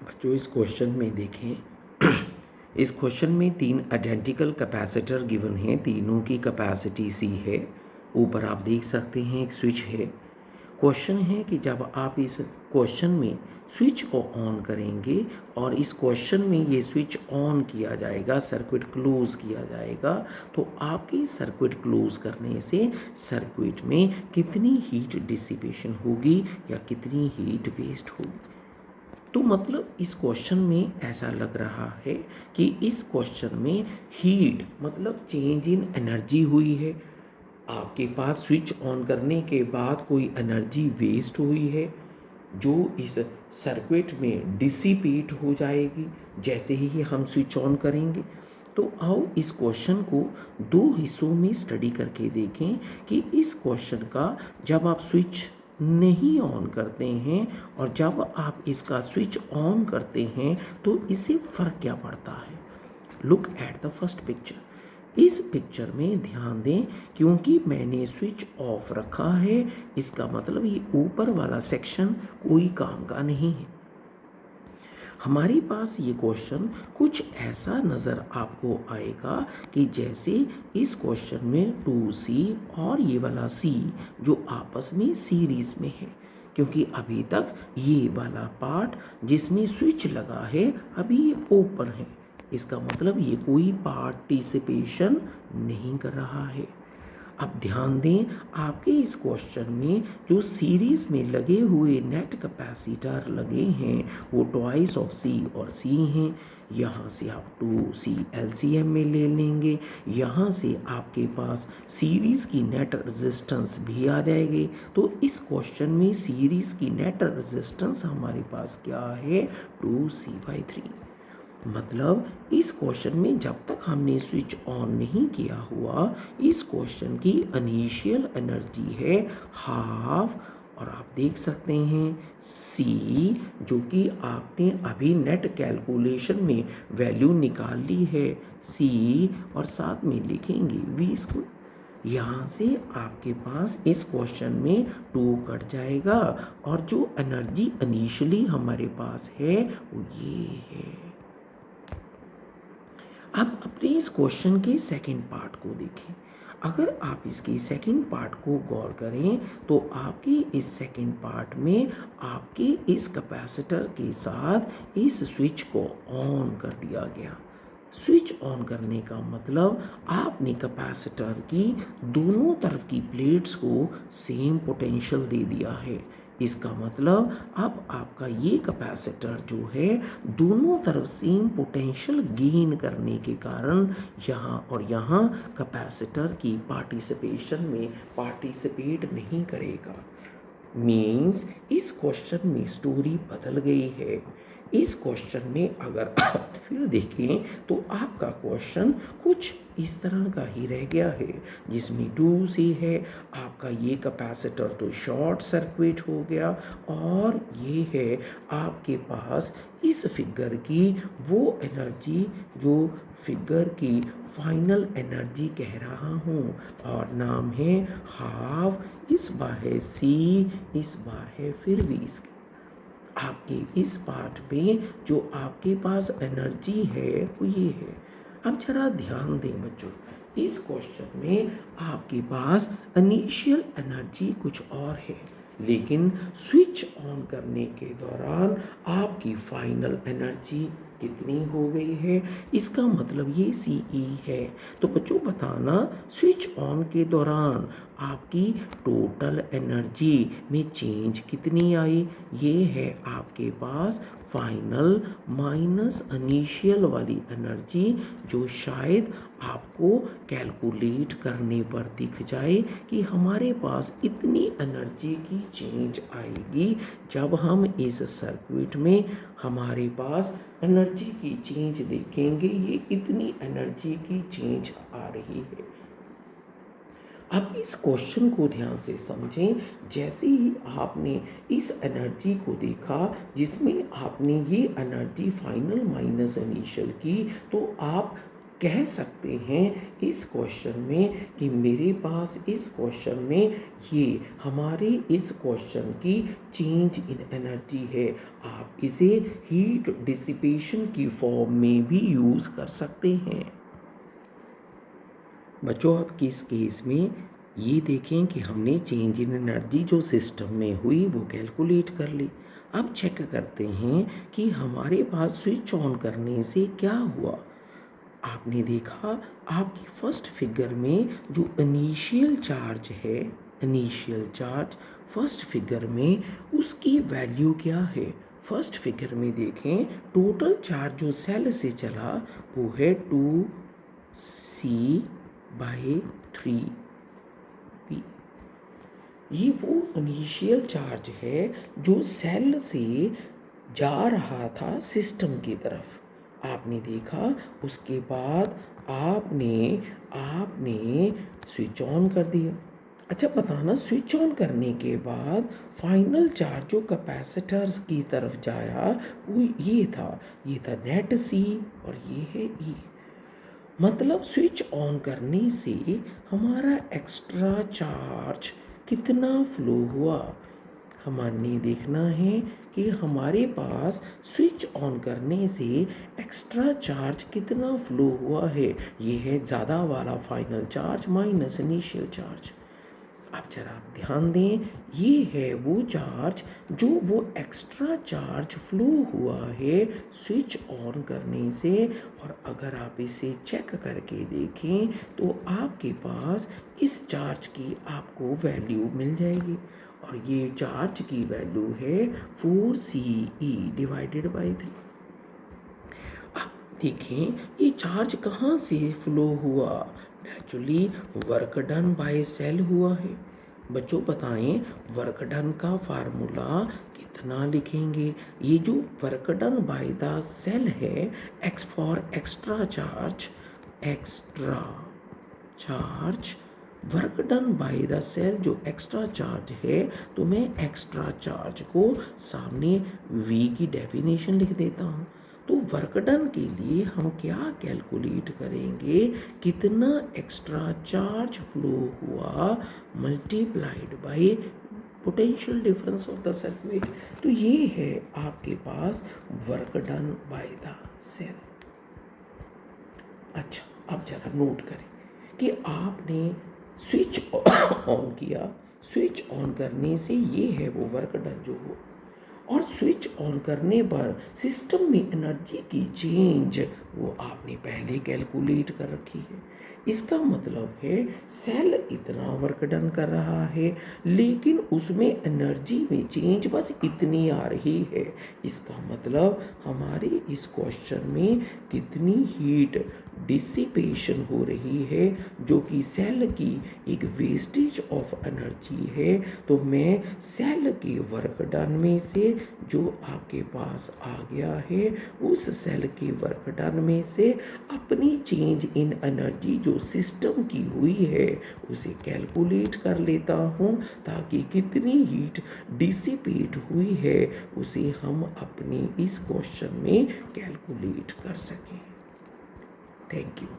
बच्चों इस क्वेश्चन में देखें। इस क्वेश्चन में 3 आइडेंटिकल कैपेसिटर गिवन हैं, तीनों की कैपेसिटी C है। ऊपर आप देख सकते हैं एक स्विच है। क्वेश्चन है कि जब आप इस क्वेश्चन में स्विच को ऑन करेंगे और इस क्वेश्चन में ये स्विच ऑन किया जाएगा, सर्किट क्लोज किया जाएगा, तो आपके सर्किट क्लोज करने से सर्किट में कितनी हीट डिसिपेशन होगी या कितनी हीट वेस्ट होगी। तो मतलब इस क्वेश्चन में ऐसा लग रहा है कि इस क्वेश्चन में हीट मतलब चेंज इन एनर्जी हुई है। आपके पास स्विच ऑन करने के बाद कोई एनर्जी वेस्ट हुई है जो इस सर्किट में डिसिपेट हो जाएगी जैसे ही हम स्विच ऑन करेंगे। तो आओ इस क्वेश्चन को दो हिस्सों में स्टडी करके देखें कि इस क्वेश्चन का जब आप स्विच नहीं ऑन करते हैं और जब आप इसका स्विच ऑन करते हैं तो इससे फ़र्क क्या पड़ता है। Look at the first picture. इस पिक्चर में ध्यान दें, क्योंकि मैंने स्विच ऑफ रखा है इसका मतलब ये ऊपर वाला सेक्शन कोई काम का नहीं है। हमारे पास ये क्वेश्चन कुछ ऐसा नज़र आपको आएगा कि जैसे इस क्वेश्चन में 2C और ये वाला C जो आपस में सीरीज़ में है, क्योंकि अभी तक ये वाला पार्ट जिसमें स्विच लगा है अभी ये ओपन है। इसका मतलब ये कोई पार्टिसिपेशन नहीं कर रहा है। अब ध्यान दें, आपके इस क्वेश्चन में जो सीरीज में लगे हुए नेट कैपेसिटर लगे हैं वो ट्वाइस ऑफ C और C हैं। यहाँ से आप 2C LCM में ले लेंगे, यहाँ से आपके पास सीरीज़ की नेट रेजिस्टेंस भी आ जाएगी। तो इस क्वेश्चन में सीरीज़ की नेट रेजिस्टेंस हमारे पास क्या है, 2C/3। मतलब इस क्वेश्चन में जब तक हमने स्विच ऑन नहीं किया हुआ, इस क्वेश्चन की इनिशियल एनर्जी है हाफ, और आप देख सकते हैं C जो कि आपने अभी नेट कैलकुलेशन में वैल्यू निकाल ली है C, और साथ में लिखेंगे V²। यहाँ से आपके पास इस क्वेश्चन में 2 कट जाएगा और जो एनर्जी इनिशियली हमारे पास है वो ये है। अब अपने इस क्वेश्चन के सेकंड पार्ट को देखें। अगर आप इसके सेकंड पार्ट को गौर करें तो आपके इस सेकंड पार्ट में आपके इस कैपेसिटर के साथ इस स्विच को ऑन कर दिया गया। स्विच ऑन करने का मतलब आपने कैपेसिटर की दोनों तरफ की प्लेट्स को सेम पोटेंशियल दे दिया है। इसका मतलब अब आपका ये कैपेसिटर जो है दोनों तरफ सेम पोटेंशियल गेन करने के कारण यहाँ और यहाँ कैपेसिटर की पार्टिसिपेशन में पार्टिसिपेट नहीं करेगा। मीन्स इस क्वेश्चन में स्टोरी बदल गई है। इस क्वेश्चन में अगर आप फिर देखें तो आपका क्वेश्चन कुछ इस तरह का ही रह गया है जिसमें 2C है। आपका ये कैपेसिटर तो शॉर्ट सर्किट हो गया और ये है आपके पास इस फिगर की वो एनर्जी जो फिगर की फाइनल एनर्जी कह रहा हूँ, और नाम है हाफ। इस बार है C, इस बार है फिर V। आपके इस पार्ट में जो आपके पास एनर्जी है वो ये है। अब जरा ध्यान दें बच्चों, इस क्वेश्चन में आपके पास इनिशियल एनर्जी कुछ और है, लेकिन स्विच ऑन करने के दौरान आपकी फाइनल एनर्जी कितनी हो गई है, इसका मतलब ये CE है। तो बच्चों बताना, स्विच ऑन के दौरान आपकी टोटल एनर्जी में चेंज कितनी आई। ये है आपके पास फाइनल माइनस इनिशियल वाली एनर्जी, जो शायद आपको कैलकुलेट करने पर दिख जाए कि हमारे पास इतनी एनर्जी की चेंज आएगी जब हम इस सर्किट में हमारे पास एनर्जी की चेंज देखेंगे। ये इतनी एनर्जी की चेंज आ रही है। अब इस क्वेश्चन को ध्यान से समझें। जैसे ही आपने इस एनर्जी को देखा जिसमें आपने ये एनर्जी फाइनल माइनस इनिशियल की, तो आप कह सकते हैं इस क्वेश्चन में कि मेरे पास इस क्वेश्चन में ये हमारे इस क्वेश्चन की चेंज इन एनर्जी है। आप इसे हीट डिसिपेशन की फॉर्म में भी यूज़ कर सकते हैं। बच्चों अब किस केस में ये देखें कि हमने चेंज इन एनर्जी जो सिस्टम में हुई वो कैलकुलेट कर ली। अब चेक करते हैं कि हमारे पास स्विच ऑन करने से क्या हुआ। आपने देखा आपकी फर्स्ट फिगर में जो इनिशियल चार्ज है, इनिशियल चार्ज फर्स्ट फिगर में उसकी वैल्यू क्या है। फर्स्ट फिगर में देखें टोटल चार्ज जो सेल से चला वो है 2C/3P। ये वो इनिशियल चार्ज है जो सेल से जा रहा था सिस्टम की तरफ। आपने देखा उसके बाद आपने स्विच ऑन कर दिया। अच्छा बताना स्विच ऑन करने के बाद फाइनल चार्ज जो कैपेसिटर्स की तरफ जाया वो ये था नेट सी और ये है ई। मतलब स्विच ऑन करने से हमारा एक्स्ट्रा चार्ज कितना फ्लो हुआ। हमारे देखना है कि हमारे पास स्विच ऑन करने से एक्स्ट्रा चार्ज कितना फ्लो हुआ है। ये है ज़्यादा वाला final charge minus initial charge. अब जरा आप ध्यान दें, ये है वो चार्ज जो वो एक्स्ट्रा चार्ज फ्लो हुआ है स्विच ऑन करने से। और अगर आप इसे चेक करके देखें तो आपके पास इस चार्ज की आपको वैल्यू मिल जाएगी और ये चार्ज की वैल्यू है 4Ce/3। अब देखें ये चार्ज कहाँ से फ्लो हुआ। Actually work done by cell हुआ है। बच्चों बताएं वर्क डन का फार्मूला कितना लिखेंगे। ये जो work done by the cell है x for extra charge work done by the cell जो एक्स्ट्रा चार्ज है तो मैं एक्स्ट्रा चार्ज को सामने V की डेफिनेशन लिख देता हूँ। तो वर्क डन के लिए हम क्या कैलकुलेट करेंगे, कितना एक्स्ट्रा चार्ज फ्लो हुआ multiplied by potential difference of the circuit. तो ये है आपके पास work done by the cell. अच्छा अब जरा नोट करें कि आपने स्विच ऑन किया। स्विच ऑन करने से ये है वो वर्क डन जो हुआ और स्विच ऑन करने पर सिस्टम में एनर्जी की चेंज वो आपने पहले कैलकुलेट कर रखी है। इसका मतलब है सेल इतना वर्क डन कर रहा है लेकिन उसमें एनर्जी में चेंज बस इतनी आ रही है। इसका मतलब हमारे इस क्वेश्चन में कितनी हीट डिसिपेशन हो रही है जो कि सेल की एक वेस्टेज ऑफ एनर्जी है। तो मैं सेल के वर्क डन में से जो आपके पास आ गया है उस सेल के वर्क डन में से अपनी चेंज इन एनर्जी जो सिस्टम की हुई है उसे कैलकुलेट कर लेता हूँ ताकि कितनी हीट डिसिपेट हुई है उसे हम अपने इस क्वेश्चन में कैलकुलेट कर सकें। Thank you.